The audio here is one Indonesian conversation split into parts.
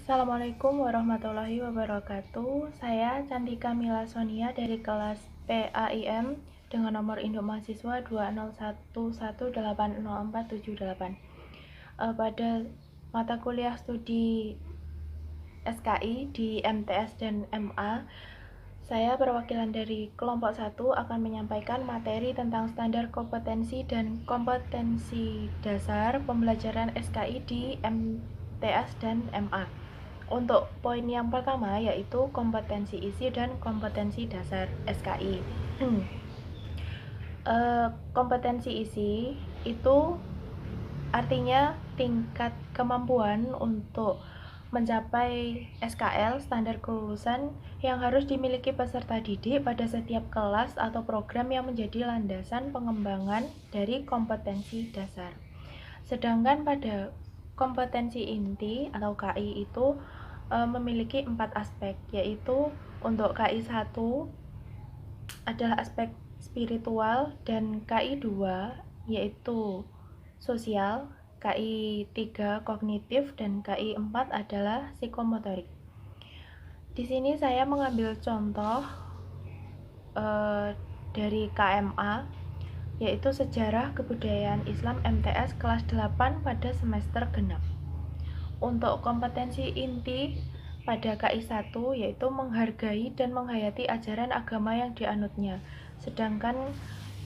Assalamualaikum warahmatullahi wabarakatuh. Saya Cantika Mila Sonia dari kelas PAIM dengan nomor induk mahasiswa 2011180478. Pada mata kuliah studi SKI di MTS dan MA, saya perwakilan dari kelompok 1 akan menyampaikan materi tentang standar kompetensi dan kompetensi dasar pembelajaran SKI di MTS dan MA. Untuk poin yang pertama yaitu kompetensi isi dan kompetensi dasar SKI. Kompetensi isi itu artinya tingkat kemampuan untuk mencapai SKL (standar kelulusan) yang harus dimiliki peserta didik pada setiap kelas atau program yang menjadi landasan pengembangan dari kompetensi dasar. Sedangkan pada kompetensi inti atau KI itu memiliki 4 aspek, yaitu untuk KI 1 adalah aspek spiritual dan KI 2 yaitu sosial, KI 3 kognitif, dan KI 4 adalah psikomotorik. Di sini saya mengambil contoh dari KMA, yaitu Sejarah Kebudayaan Islam MTS kelas 8 pada semester genap. Untuk kompetensi inti pada KI 1 yaitu menghargai dan menghayati ajaran agama yang dianutnya. Sedangkan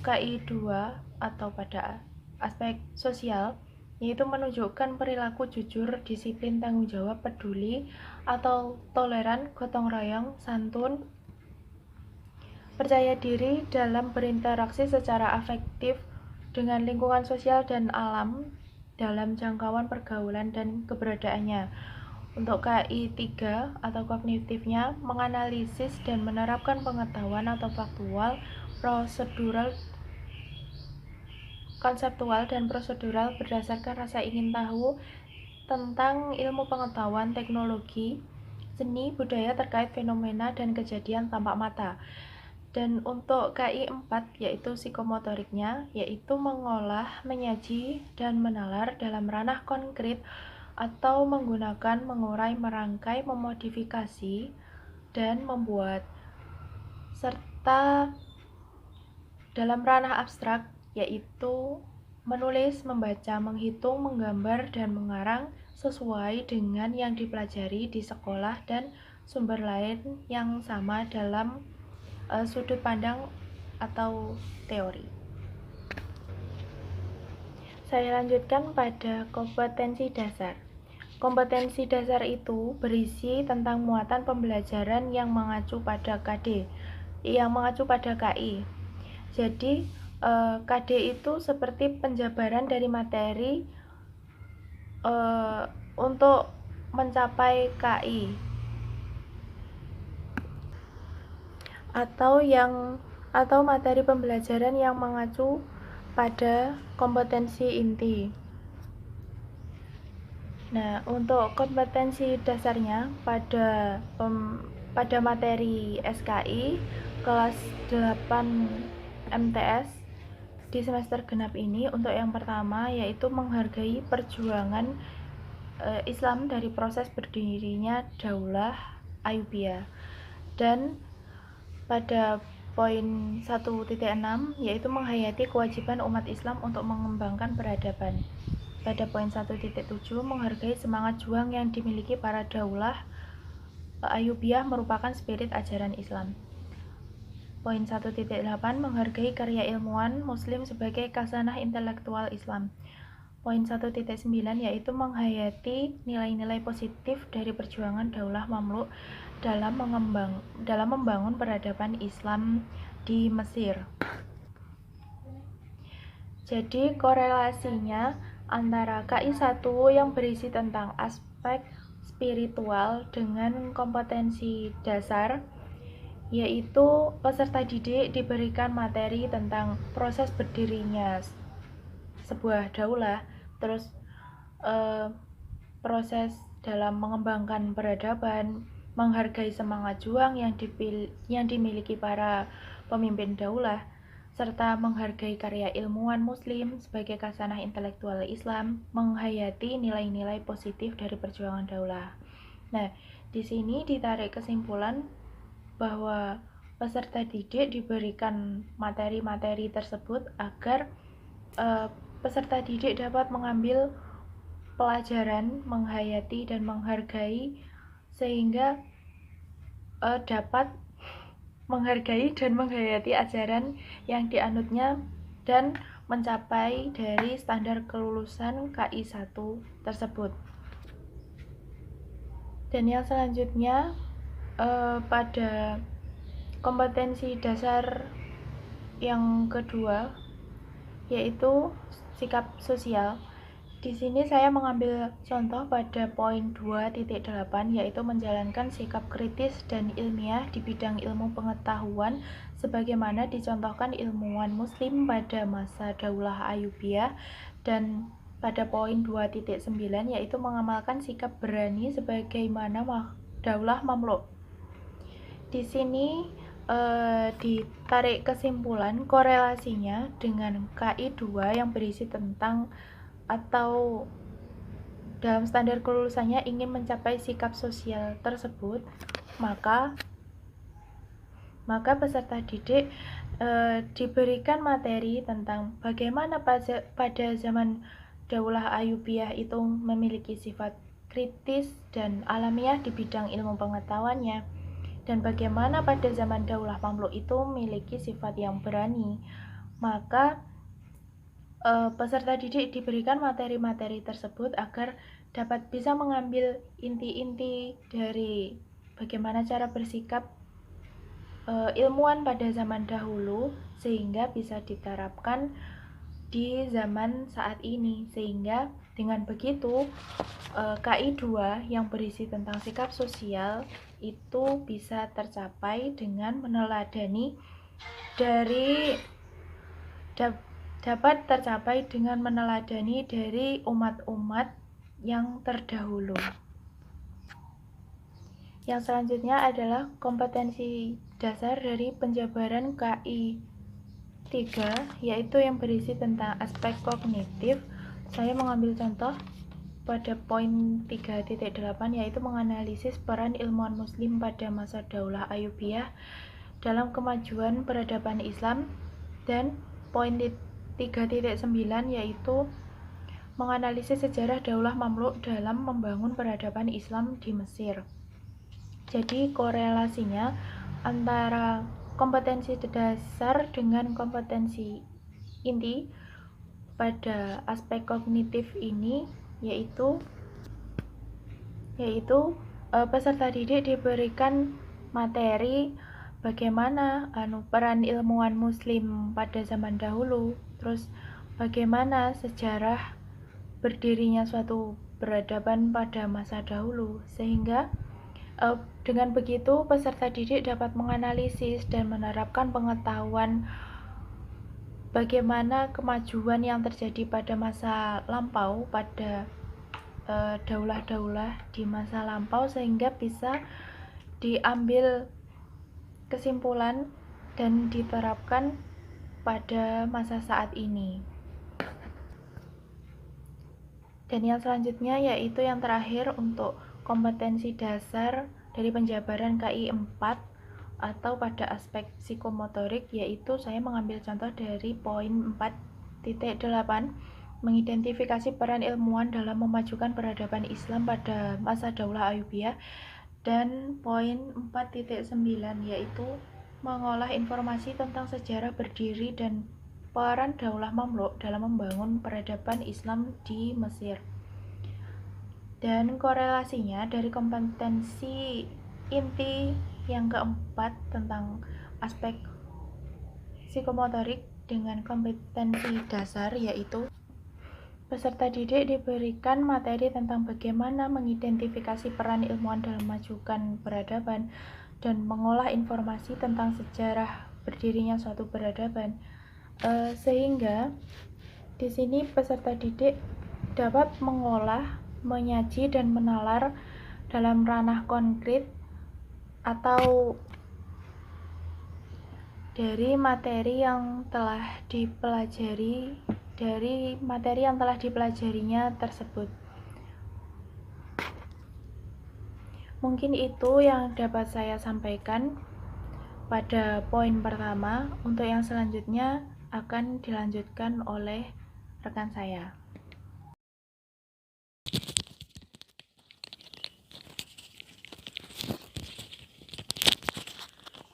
KI 2 atau pada aspek sosial yaitu menunjukkan perilaku jujur, disiplin, tanggung jawab, peduli, atau toleran, gotong royong, santun, percaya diri dalam berinteraksi secara afektif dengan lingkungan sosial dan alam dalam jangkauan pergaulan dan keberadaannya. Untuk KI 3 atau kognitifnya menganalisis dan menerapkan pengetahuan atau faktual, prosedural, konseptual, dan prosedural berdasarkan rasa ingin tahu tentang ilmu pengetahuan, teknologi, seni, budaya terkait fenomena dan kejadian tampak mata. Dan untuk KI 4 yaitu psikomotoriknya, yaitu mengolah, menyaji, dan menalar dalam ranah konkret atau menggunakan, mengurai, merangkai, memodifikasi, dan membuat, serta dalam ranah abstrak yaitu menulis, membaca, menghitung, menggambar, dan mengarang sesuai dengan yang dipelajari di sekolah dan sumber lain yang sama dalam sudut pandang atau teori. Saya lanjutkan pada kompetensi dasar. Kompetensi dasar itu berisi tentang muatan pembelajaran yang mengacu pada KI. Jadi KD itu seperti penjabaran dari materi untuk mencapai KI atau materi pembelajaran yang mengacu pada kompetensi inti. Nah, untuk kompetensi dasarnya pada materi SKI kelas 8 MTS di semester genap ini, untuk yang pertama yaitu menghargai perjuangan Islam dari proses berdirinya Daulah Ayyubiyah. Dan pada poin 1.6 yaitu menghayati kewajiban umat Islam untuk mengembangkan peradaban. Pada poin 1.7 menghargai semangat juang yang dimiliki para Daulah Ayyubiyah merupakan spirit ajaran Islam. Poin 1.8 menghargai karya ilmuwan Muslim sebagai khasanah intelektual Islam. Poin 1.9 yaitu menghayati nilai-nilai positif dari perjuangan Daulah Mamluk dalam membangun peradaban Islam di Mesir. Jadi korelasinya antara KI 1 yang berisi tentang aspek spiritual dengan kompetensi dasar, yaitu peserta didik diberikan materi tentang proses berdirinya sebuah daulah, terus proses dalam mengembangkan peradaban, menghargai semangat juang yang dimiliki para pemimpin daulah, serta menghargai karya ilmuwan Muslim sebagai khasanah intelektual Islam, menghayati nilai-nilai positif dari perjuangan daulah. Nah, di sini ditarik kesimpulan bahwa peserta didik diberikan materi-materi tersebut agar peserta didik dapat mengambil pelajaran, menghayati dan menghargai, sehingga dapat menghargai dan menghayati ajaran yang dianutnya dan mencapai dari standar kelulusan KI 1 tersebut. Dan yang selanjutnya pada kompetensi dasar yang kedua, yaitu sikap sosial. Di sini saya mengambil contoh pada poin 2.8, yaitu menjalankan sikap kritis dan ilmiah di bidang ilmu pengetahuan sebagaimana dicontohkan ilmuwan muslim pada masa Daulah Ayyubiyah, dan pada poin 2.9 yaitu mengamalkan sikap berani sebagaimana Daulah Mamluk. Di sini ditarik kesimpulan korelasinya dengan KI 2 yang berisi tentang atau dalam standar kelulusannya ingin mencapai sikap sosial tersebut, maka peserta didik diberikan materi tentang bagaimana pada zaman Daulah Ayyubiyah itu memiliki sifat kritis dan alamiah di bidang ilmu pengetahuannya, dan bagaimana pada zaman Daulah Mamluk itu memiliki sifat yang berani. Maka peserta didik diberikan materi-materi tersebut agar dapat bisa mengambil inti-inti dari bagaimana cara bersikap ilmuwan pada zaman dahulu sehingga bisa diterapkan di zaman saat ini, sehingga dengan begitu KI 2 yang berisi tentang sikap sosial itu bisa tercapai dengan meneladani dari dapat tercapai dengan meneladani dari umat-umat yang terdahulu. Yang selanjutnya adalah kompetensi dasar dari penjabaran KI 3, yaitu yang berisi tentang aspek kognitif. Saya mengambil contoh pada poin 3.8, yaitu menganalisis peran ilmuwan muslim pada masa Daulah Ayyubiyah dalam kemajuan peradaban Islam, dan poin 3.9 yaitu menganalisis sejarah Daulah Mamluk dalam membangun peradaban Islam di Mesir. Jadi korelasinya antara kompetensi dasar dengan kompetensi inti pada aspek kognitif ini yaitu peserta didik diberikan materi bagaimana peran ilmuwan muslim pada zaman dahulu, terus bagaimana sejarah berdirinya suatu peradaban pada masa dahulu, sehingga dengan begitu peserta didik dapat menganalisis dan menerapkan pengetahuan bagaimana kemajuan yang terjadi pada masa lampau, pada daulah-daulah di masa lampau, sehingga bisa diambil kesimpulan dan diterapkan pada masa saat ini. Dan yang selanjutnya yaitu yang terakhir untuk kompetensi dasar dari penjabaran KI 4 atau pada aspek psikomotorik, yaitu saya mengambil contoh dari poin 4.8, mengidentifikasi peran ilmuwan dalam memajukan peradaban Islam pada masa Daulah Ayyubiyah, dan poin 4.9 yaitu mengolah informasi tentang sejarah berdiri dan peran Daulah Mamluk dalam membangun peradaban Islam di Mesir. Dan korelasinya dari kompetensi inti yang keempat tentang aspek psikomotorik dengan kompetensi dasar, yaitu peserta didik diberikan materi tentang bagaimana mengidentifikasi peran ilmuwan dalam memajukan peradaban dan mengolah informasi tentang sejarah berdirinya suatu peradaban, sehingga di sini peserta didik dapat mengolah, menyaji dan menalar dalam ranah konkret atau dari materi yang telah dipelajarinya tersebut. Mungkin itu yang dapat saya sampaikan pada poin pertama. Untuk yang selanjutnya akan dilanjutkan oleh rekan saya.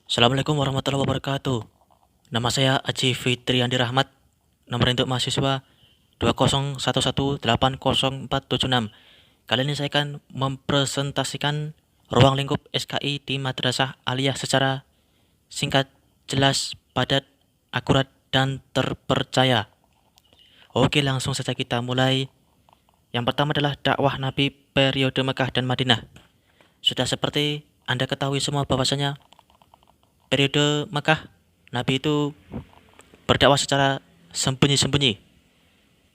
Assalamualaikum warahmatullahi wabarakatuh. Nama saya Aji Fitri Andi Rahmat. Nomor induk mahasiswa 201180476. Kali ini saya akan mempresentasikan ruang lingkup SKI di Madrasah Aliyah secara singkat, jelas, padat, akurat, dan terpercaya. Oke, langsung saja kita mulai. Yang pertama adalah dakwah Nabi periode Mekah dan Madinah. Sudah seperti Anda ketahui semua bahwasanya periode Mekah, Nabi itu berdakwah secara sembunyi-sembunyi.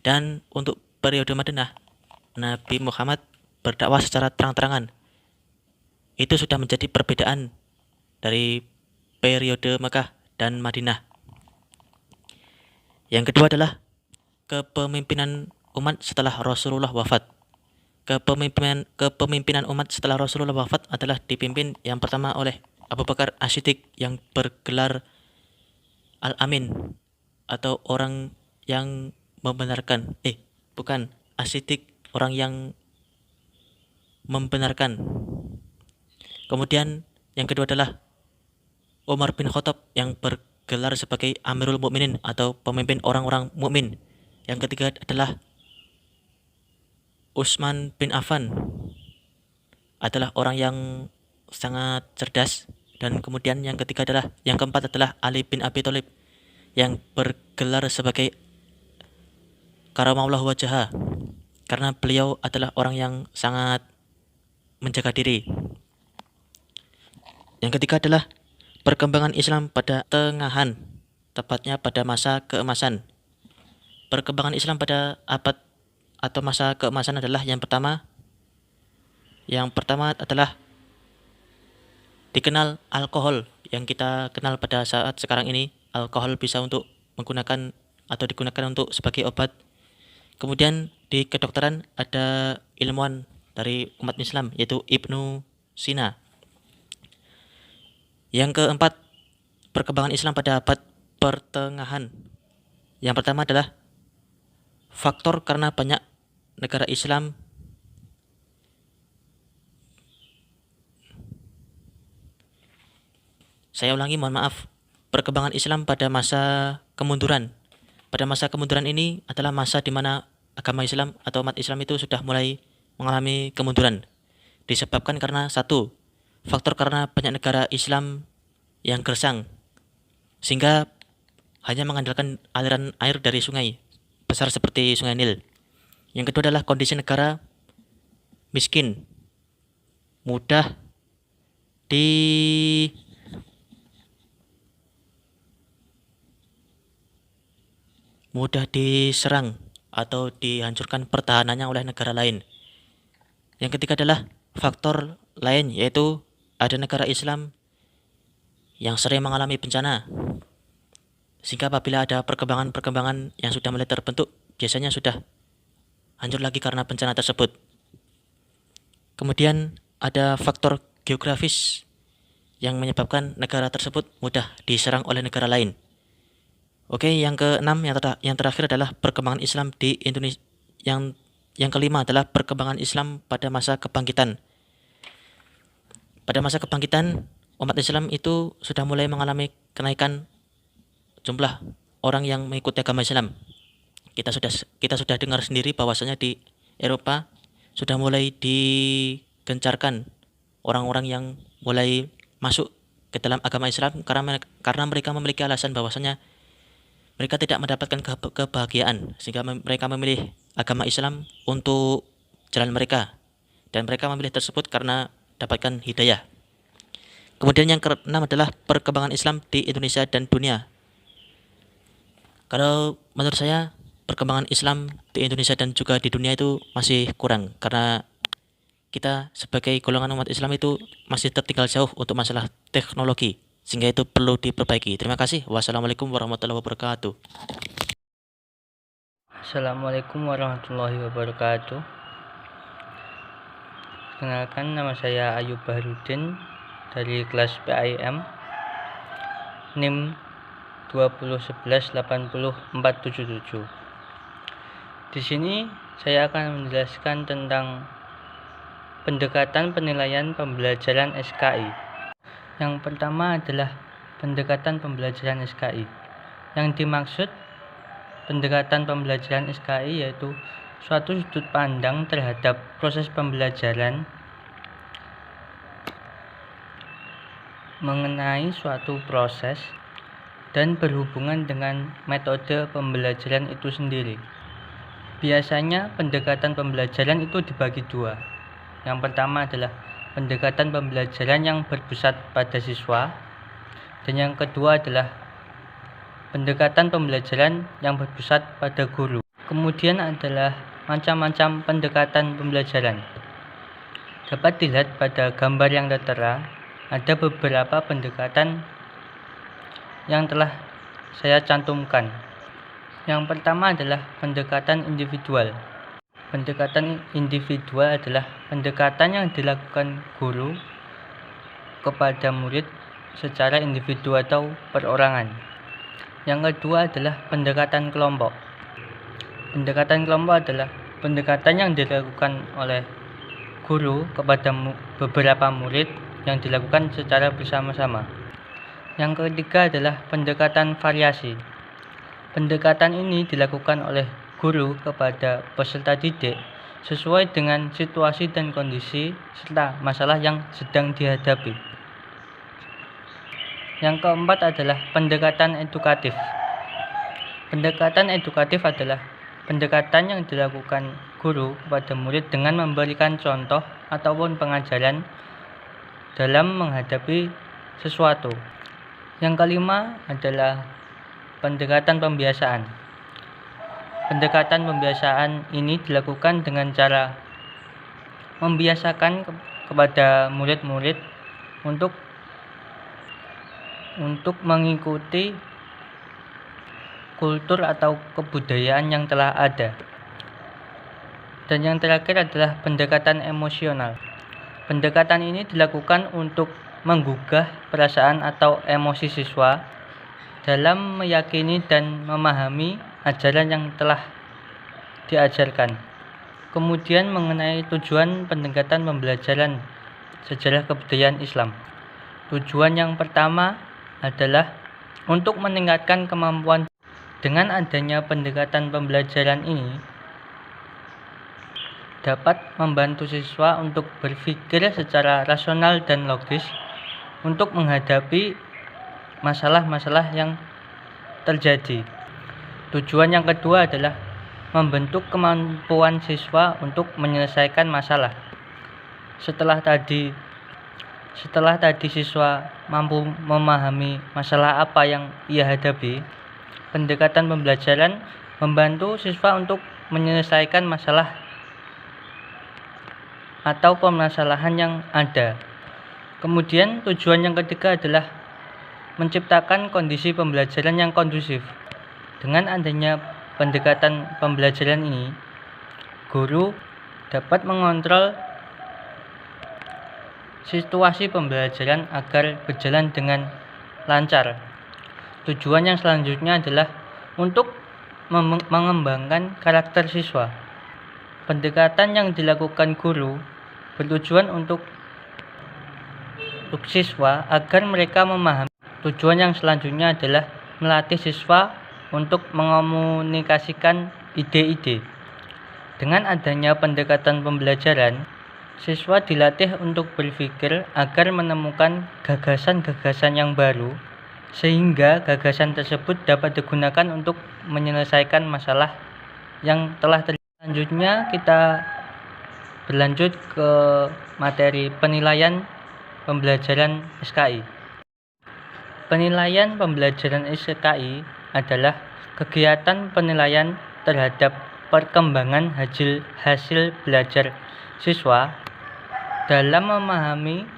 Dan untuk periode Madinah, Nabi Muhammad berdakwah secara terang-terangan. Itu sudah menjadi perbedaan dari periode Mekah dan Madinah. Yang kedua adalah kepemimpinan umat setelah Rasulullah wafat. Kepemimpinan umat setelah Rasulullah wafat adalah dipimpin yang pertama oleh Abu Bakar As-Siddiq yang bergelar Al-Amin, atau orang yang membenarkan. Bukan, As-Siddiq orang yang membenarkan. Kemudian yang kedua adalah Umar bin Khattab yang bergelar sebagai Amirul Mukminin atau pemimpin orang-orang mukmin. Yang ketiga adalah Utsman bin Affan, adalah orang yang sangat cerdas. Dan kemudian yang keempat adalah Ali bin Abi Thalib yang bergelar sebagai Karamallahu wajhah, karena beliau adalah orang yang sangat menjaga diri. Yang ketiga adalah perkembangan Islam pada tengahan, tepatnya pada masa keemasan. Perkembangan Islam pada abad atau masa keemasan adalah yang pertama adalah dikenal alkohol yang kita kenal pada saat sekarang ini. Alkohol bisa untuk menggunakan atau digunakan untuk sebagai obat. Kemudian di kedokteran ada ilmuwan dari umat Islam yaitu Ibnu Sina. Yang keempat, perkembangan Islam pada abad pertengahan. Yang pertama adalah faktor karena banyak negara Islam perkembangan Islam pada masa kemunduran. Pada masa kemunduran ini adalah masa di mana agama Islam atau umat Islam itu sudah mulai mengalami kemunduran. Disebabkan karena satu, faktor karena banyak negara Islam yang gersang, sehingga hanya mengandalkan aliran air dari sungai besar seperti Sungai Nil. Yang kedua adalah kondisi negara miskin, mudah diserang atau dihancurkan pertahanannya oleh negara lain. Yang ketiga adalah faktor lain, yaitu ada negara Islam yang sering mengalami bencana, sehingga apabila ada perkembangan yang sudah mulai terbentuk, biasanya sudah hancur lagi karena bencana tersebut. Kemudian ada faktor geografis yang menyebabkan negara tersebut mudah diserang oleh negara lain. Oke, yang keenam, yang terakhir adalah perkembangan Islam di Indonesia. Yang kelima adalah perkembangan Islam pada masa kebangkitan. Pada masa kebangkitan, umat Islam itu sudah mulai mengalami kenaikan jumlah orang yang mengikuti agama Islam. Kita sudah dengar sendiri bahwasanya di Eropa sudah mulai digencarkan orang-orang yang mulai masuk ke dalam agama Islam karena mereka memiliki alasan bahwasanya mereka tidak mendapatkan kebahagiaan, sehingga mereka memilih agama Islam untuk jalan mereka, dan mereka memilih tersebut karena dapatkan hidayah. Kemudian yang keenam adalah perkembangan Islam di Indonesia dan dunia. Kalau menurut saya, perkembangan Islam di Indonesia dan juga di dunia itu masih kurang, karena kita sebagai golongan umat Islam itu masih tertinggal jauh untuk masalah teknologi, sehingga itu perlu diperbaiki. Terima kasih. Wassalamualaikum warahmatullahi wabarakatuh. Assalamualaikum warahmatullahi wabarakatuh. Kenalkan, nama saya Ayub Bahrudin dari kelas PAIM, NIM 2011800477. Di sini saya akan menjelaskan tentang pendekatan penilaian pembelajaran SKI. Yang pertama adalah pendekatan pembelajaran SKI. Yang dimaksud pendekatan pembelajaran SKI yaitu suatu sudut pandang terhadap proses pembelajaran mengenai suatu proses dan berhubungan dengan metode pembelajaran itu sendiri. Biasanya pendekatan pembelajaran itu dibagi dua. Yang pertama adalah pendekatan pembelajaran yang berpusat pada siswa, dan yang kedua adalah pendekatan pembelajaran yang berpusat pada guru. Kemudian adalah macam-macam pendekatan pembelajaran. Dapat dilihat pada gambar yang tertera, ada beberapa pendekatan yang telah saya cantumkan. Yang pertama adalah pendekatan individual. Pendekatan individual adalah pendekatan yang dilakukan guru kepada murid secara individu atau perorangan. Yang kedua adalah pendekatan kelompok. Pendekatan kelompok adalah pendekatan yang dilakukan oleh guru kepada beberapa murid yang dilakukan secara bersama-sama. Yang ketiga adalah pendekatan variasi. Pendekatan ini dilakukan oleh guru kepada peserta didik sesuai dengan situasi dan kondisi serta masalah yang sedang dihadapi. Yang keempat adalah pendekatan edukatif. Pendekatan edukatif adalah pendekatan yang dilakukan guru kepada murid dengan memberikan contoh ataupun pengajaran dalam menghadapi sesuatu. Yang kelima adalah pendekatan pembiasaan. Pendekatan pembiasaan ini dilakukan dengan cara membiasakan kepada murid-murid untuk mengikuti kultur atau kebudayaan yang telah ada. Dan yang terakhir adalah pendekatan emosional. Pendekatan ini dilakukan untuk menggugah perasaan atau emosi siswa dalam meyakini dan memahami ajaran yang telah diajarkan. Kemudian mengenai tujuan pendekatan pembelajaran sejarah kebudayaan Islam. Tujuan yang pertama adalah untuk meningkatkan kemampuan. Dengan adanya pendekatan pembelajaran ini dapat membantu siswa untuk berpikir secara rasional dan logis untuk menghadapi masalah-masalah yang terjadi. Tujuan yang kedua adalah membentuk kemampuan siswa untuk menyelesaikan masalah. Setelah tadi siswa mampu memahami masalah apa yang ia hadapi, pendekatan pembelajaran membantu siswa untuk menyelesaikan masalah atau permasalahan yang ada. Kemudian tujuan yang ketiga adalah menciptakan kondisi pembelajaran yang kondusif. Dengan adanya pendekatan pembelajaran ini, guru dapat mengontrol situasi pembelajaran agar berjalan dengan lancar. Tujuan yang selanjutnya adalah untuk mengembangkan karakter siswa. Pendekatan yang dilakukan guru bertujuan untuk siswa agar mereka memahami. Tujuan yang selanjutnya adalah melatih siswa untuk mengomunikasikan ide-ide. Dengan adanya pendekatan pembelajaran, siswa dilatih untuk berpikir agar menemukan gagasan-gagasan yang baru, sehingga gagasan tersebut dapat digunakan untuk menyelesaikan masalah yang telah terjadi. Selanjutnya kita berlanjut ke materi penilaian pembelajaran SKI. Penilaian pembelajaran SKI adalah kegiatan penilaian terhadap perkembangan hasil belajar siswa dalam memahami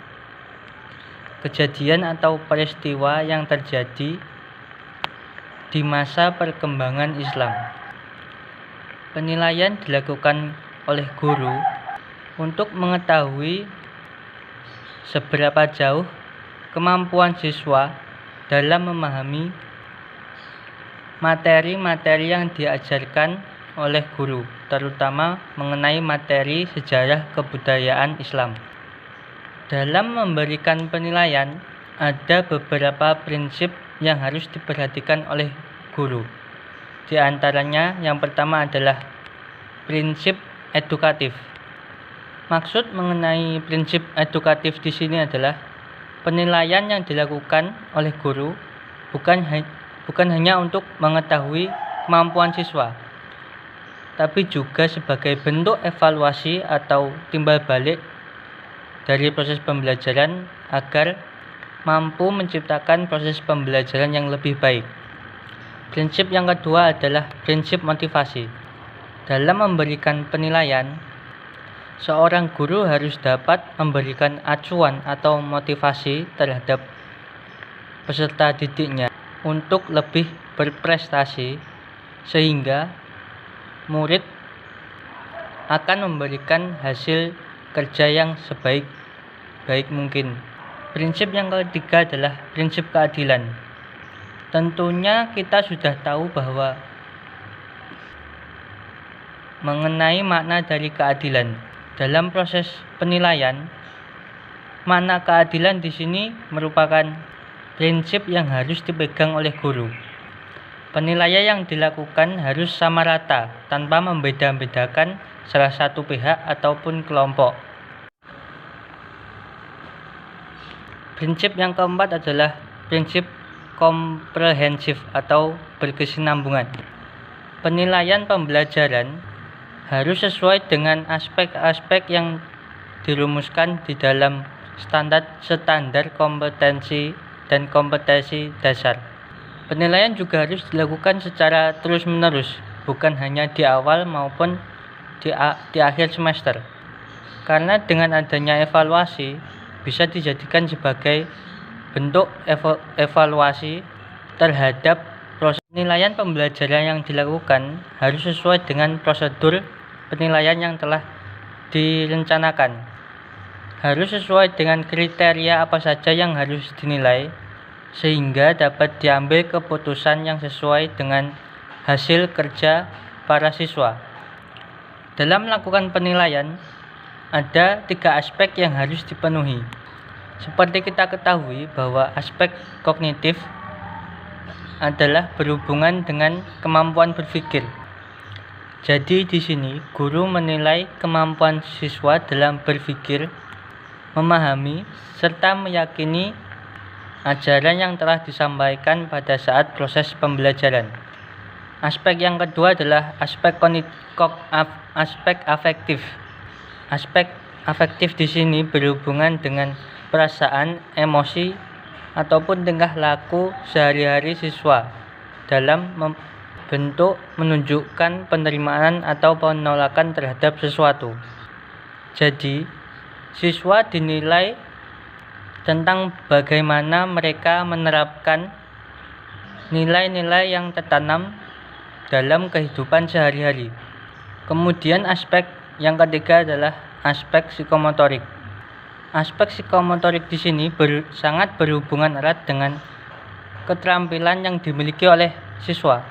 kejadian atau peristiwa yang terjadi di masa perkembangan Islam. Penilaian dilakukan oleh guru untuk mengetahui seberapa jauh kemampuan siswa dalam memahami materi-materi yang diajarkan oleh guru, terutama mengenai materi sejarah kebudayaan Islam. Dalam memberikan penilaian, ada beberapa prinsip yang harus diperhatikan oleh guru. Di antaranya, yang pertama adalah prinsip edukatif. Maksud mengenai prinsip edukatif di sini adalah penilaian yang dilakukan oleh guru bukan hanya untuk mengetahui kemampuan siswa, tapi juga sebagai bentuk evaluasi atau timbal balik dari proses pembelajaran agar mampu menciptakan proses pembelajaran yang lebih baik. Prinsip yang kedua adalah prinsip motivasi. Dalam memberikan penilaian, seorang guru harus dapat memberikan acuan atau motivasi terhadap peserta didiknya untuk lebih berprestasi, sehingga murid akan memberikan hasil kerja yang sebaik mungkin. Prinsip yang ketiga adalah prinsip keadilan. Tentunya kita sudah tahu bahwa mengenai makna dari keadilan. Dalam proses penilaian, makna keadilan di sini merupakan prinsip yang harus dipegang oleh guru. Penilaian yang dilakukan harus sama rata, tanpa membeda-bedakan salah satu pihak ataupun kelompok. Prinsip yang keempat adalah prinsip komprehensif atau berkesinambungan. Penilaian pembelajaran harus sesuai dengan aspek-aspek yang dirumuskan di dalam standar kompetensi dan kompetensi dasar. Penilaian juga harus dilakukan secara terus-menerus, bukan hanya di awal maupun di akhir semester. Karena dengan adanya evaluasi bisa dijadikan sebagai bentuk evaluasi terhadap proses penilaian pembelajaran yang dilakukan harus sesuai dengan prosedur penilaian yang telah direncanakan. Harus sesuai dengan kriteria apa saja yang harus dinilai, sehingga dapat diambil keputusan yang sesuai dengan hasil kerja para siswa. Dalam melakukan penilaian, ada 3 aspek yang harus dipenuhi. Seperti kita ketahui bahwa aspek kognitif adalah berhubungan dengan kemampuan berpikir. Jadi di sini guru menilai kemampuan siswa dalam berpikir, memahami, serta meyakini ajaran yang telah disampaikan pada saat proses pembelajaran. Aspek yang kedua adalah aspek afektif. Aspek afektif di sini berhubungan dengan perasaan, emosi, ataupun tingkah laku sehari-hari siswa dalam bentuk menunjukkan penerimaan atau penolakan terhadap sesuatu. Jadi, siswa dinilai tentang bagaimana mereka menerapkan nilai-nilai yang tertanam dalam kehidupan sehari-hari. Kemudian aspek yang ketiga adalah aspek psikomotorik. Aspek psikomotorik di sini sangat berhubungan erat dengan keterampilan yang dimiliki oleh siswa.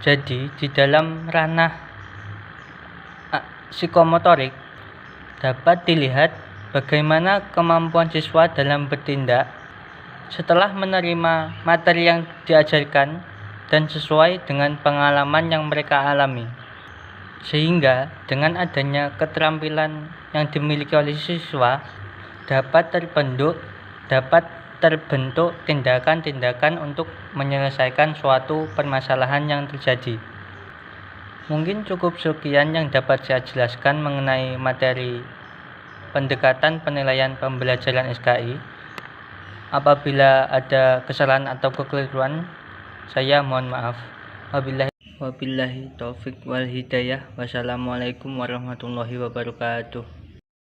Jadi, di dalam ranah psikomotorik dapat dilihat bagaimana kemampuan siswa dalam bertindak setelah menerima materi yang diajarkan dan sesuai dengan pengalaman yang mereka alami. Sehingga dengan adanya keterampilan yang dimiliki oleh siswa dapat terbentuk tindakan-tindakan untuk menyelesaikan suatu permasalahan yang terjadi. Mungkin cukup sekian yang dapat saya jelaskan mengenai materi pendekatan penilaian pembelajaran SKI. Apabila ada kesalahan atau kekeliruan, saya mohon maaf. Wabillahi taufik wal hidayah. Wassalamualaikum warahmatullahi wabarakatuh.